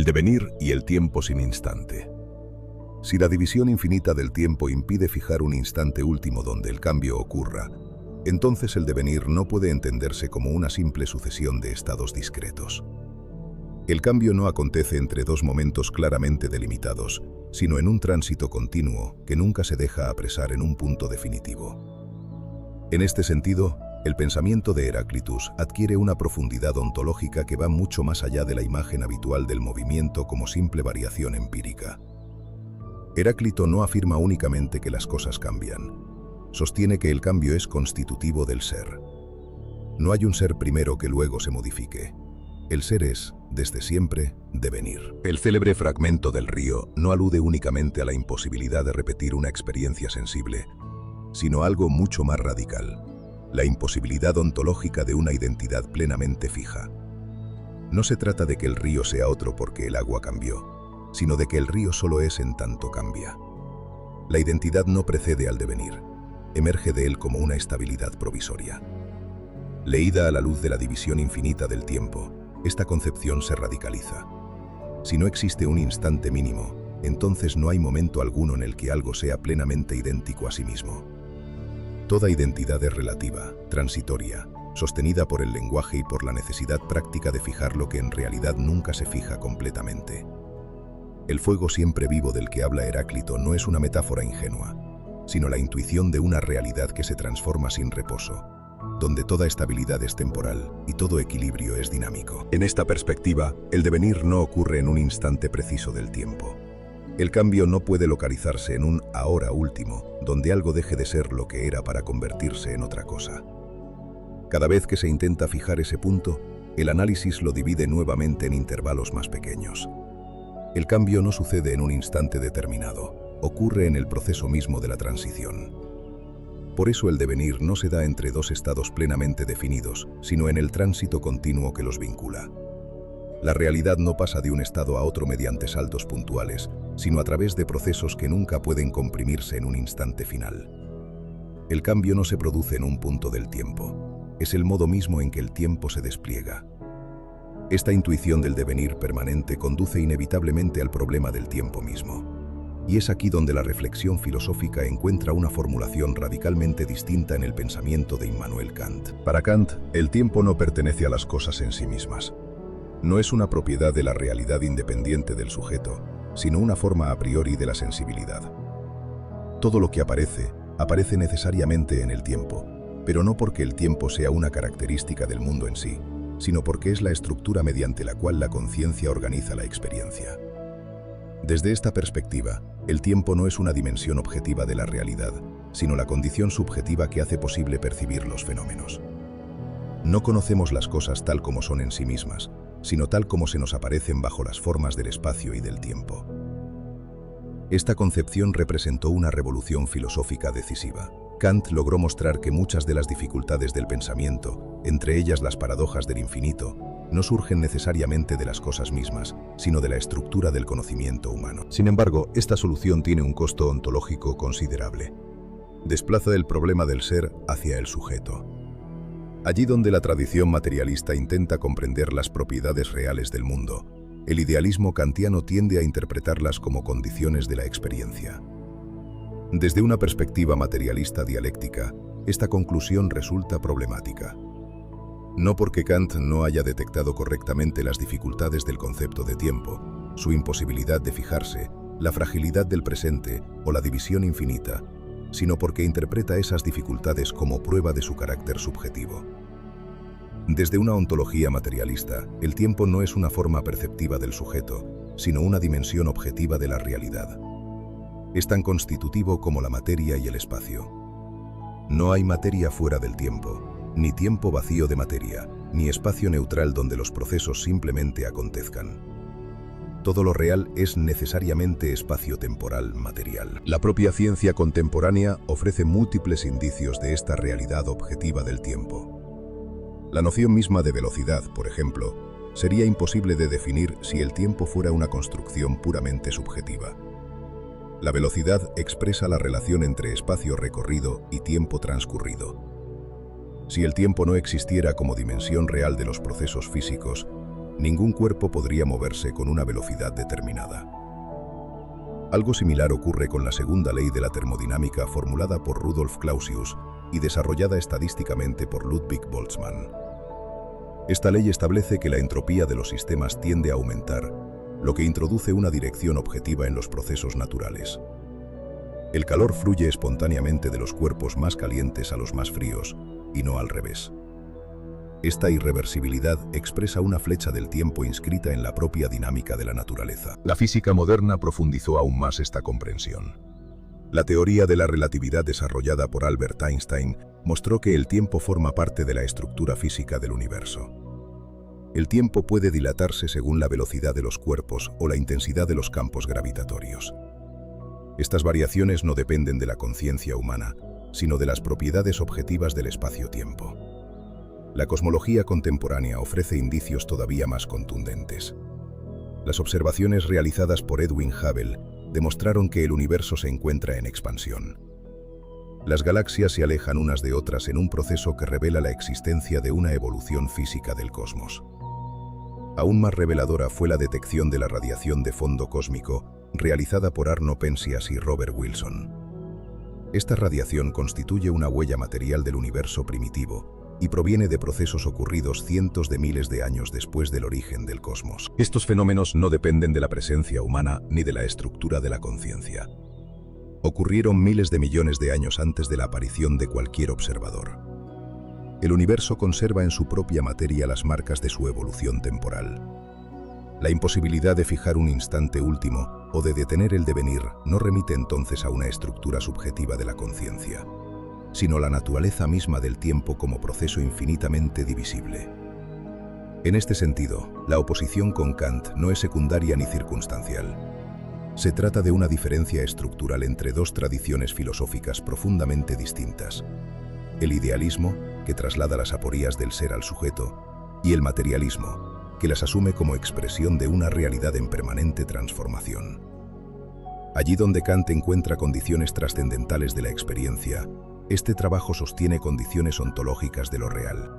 El devenir y el tiempo sin instante. Si la división infinita del tiempo impide fijar un instante último donde el cambio ocurra, entonces el devenir no puede entenderse como una simple sucesión de estados discretos. El cambio no acontece entre dos momentos claramente delimitados, sino en un tránsito continuo que nunca se deja apresar en un punto definitivo. En este sentido, el pensamiento de Heráclitus adquiere una profundidad ontológica que va mucho más allá de la imagen habitual del movimiento como simple variación empírica. Heráclito no afirma únicamente que las cosas cambian, sostiene que el cambio es constitutivo del ser. No hay un ser primero que luego se modifique. El ser es, desde siempre, devenir. El célebre fragmento del río no alude únicamente a la imposibilidad de repetir una experiencia sensible, sino a algo mucho más radical: la imposibilidad ontológica de una identidad plenamente fija. No se trata de que el río sea otro porque el agua cambió, sino de que el río solo es en tanto cambia. La identidad no precede al devenir, emerge de él como una estabilidad provisoria. Leída a la luz de la división infinita del tiempo, esta concepción se radicaliza. Si no existe un instante mínimo, entonces no hay momento alguno en el que algo sea plenamente idéntico a sí mismo. Toda identidad es relativa, transitoria, sostenida por el lenguaje y por la necesidad práctica de fijar lo que en realidad nunca se fija completamente. El fuego siempre vivo del que habla Heráclito no es una metáfora ingenua, sino la intuición de una realidad que se transforma sin reposo, donde toda estabilidad es temporal y todo equilibrio es dinámico. En esta perspectiva, el devenir no ocurre en un instante preciso del tiempo. El cambio no puede localizarse en un ahora último, donde algo deje de ser lo que era para convertirse en otra cosa. Cada vez que se intenta fijar ese punto, el análisis lo divide nuevamente en intervalos más pequeños. El cambio no sucede en un instante determinado, ocurre en el proceso mismo de la transición. Por eso el devenir no se da entre dos estados plenamente definidos, sino en el tránsito continuo que los vincula. La realidad no pasa de un estado a otro mediante saltos puntuales, sino a través de procesos que nunca pueden comprimirse en un instante final. El cambio no se produce en un punto del tiempo, es el modo mismo en que el tiempo se despliega. Esta intuición del devenir permanente conduce inevitablemente al problema del tiempo mismo. Y es aquí donde la reflexión filosófica encuentra una formulación radicalmente distinta en el pensamiento de Immanuel Kant. Para Kant, el tiempo no pertenece a las cosas en sí mismas. No es una propiedad de la realidad independiente del sujeto, sino una forma a priori de la sensibilidad. Todo lo que aparece, aparece necesariamente en el tiempo, pero no porque el tiempo sea una característica del mundo en sí, sino porque es la estructura mediante la cual la conciencia organiza la experiencia. Desde esta perspectiva, el tiempo no es una dimensión objetiva de la realidad, sino la condición subjetiva que hace posible percibir los fenómenos. No conocemos las cosas tal como son en sí mismas, sino tal como se nos aparecen bajo las formas del espacio y del tiempo. Esta concepción representó una revolución filosófica decisiva. Kant logró mostrar que muchas de las dificultades del pensamiento, entre ellas las paradojas del infinito, no surgen necesariamente de las cosas mismas, sino de la estructura del conocimiento humano. Sin embargo, esta solución tiene un costo ontológico considerable. Desplaza el problema del ser hacia el sujeto. Allí donde la tradición materialista intenta comprender las propiedades reales del mundo, el idealismo kantiano tiende a interpretarlas como condiciones de la experiencia. Desde una perspectiva materialista dialéctica, esta conclusión resulta problemática. No porque Kant no haya detectado correctamente las dificultades del concepto de tiempo, su imposibilidad de fijarse, la fragilidad del presente o la división infinita, sino porque interpreta esas dificultades como prueba de su carácter subjetivo. Desde una ontología materialista, el tiempo no es una forma perceptiva del sujeto, sino una dimensión objetiva de la realidad. Es tan constitutivo como la materia y el espacio. No hay materia fuera del tiempo, ni tiempo vacío de materia, ni espacio neutral donde los procesos simplemente acontezcan. Todo lo real es necesariamente espacio temporal material. La propia ciencia contemporánea ofrece múltiples indicios de esta realidad objetiva del tiempo. La noción misma de velocidad, por ejemplo, sería imposible de definir si el tiempo fuera una construcción puramente subjetiva. La velocidad expresa la relación entre espacio recorrido y tiempo transcurrido. Si el tiempo no existiera como dimensión real de los procesos físicos, ningún cuerpo podría moverse con una velocidad determinada. Algo similar ocurre con la segunda ley de la termodinámica formulada por Rudolf Clausius y desarrollada estadísticamente por Ludwig Boltzmann. Esta ley establece que la entropía de los sistemas tiende a aumentar, lo que introduce una dirección objetiva en los procesos naturales. El calor fluye espontáneamente de los cuerpos más calientes a los más fríos, y no al revés. Esta irreversibilidad expresa una flecha del tiempo inscrita en la propia dinámica de la naturaleza. La física moderna profundizó aún más esta comprensión. La teoría de la relatividad desarrollada por Albert Einstein mostró que el tiempo forma parte de la estructura física del universo. El tiempo puede dilatarse según la velocidad de los cuerpos o la intensidad de los campos gravitatorios. Estas variaciones no dependen de la conciencia humana, sino de las propiedades objetivas del espacio-tiempo. La cosmología contemporánea ofrece indicios todavía más contundentes. Las observaciones realizadas por Edwin Hubble demostraron que el universo se encuentra en expansión. Las galaxias se alejan unas de otras en un proceso que revela la existencia de una evolución física del cosmos. Aún más reveladora fue la detección de la radiación de fondo cósmico realizada por Arno Penzias y Robert Wilson. Esta radiación constituye una huella material del universo primitivo y proviene de procesos ocurridos cientos de miles de años después del origen del cosmos. Estos fenómenos no dependen de la presencia humana ni de la estructura de la conciencia. Ocurrieron miles de millones de años antes de la aparición de cualquier observador. El universo conserva en su propia materia las marcas de su evolución temporal. La imposibilidad de fijar un instante último o de detener el devenir no remite entonces a una estructura subjetiva de la conciencia, sino la naturaleza misma del tiempo como proceso infinitamente divisible. En este sentido, la oposición con Kant no es secundaria ni circunstancial. Se trata de una diferencia estructural entre dos tradiciones filosóficas profundamente distintas: el idealismo, que traslada las aporías del ser al sujeto, y el materialismo, que las asume como expresión de una realidad en permanente transformación. Allí donde Kant encuentra condiciones trascendentales de la experiencia, este trabajo sostiene condiciones ontológicas de lo real.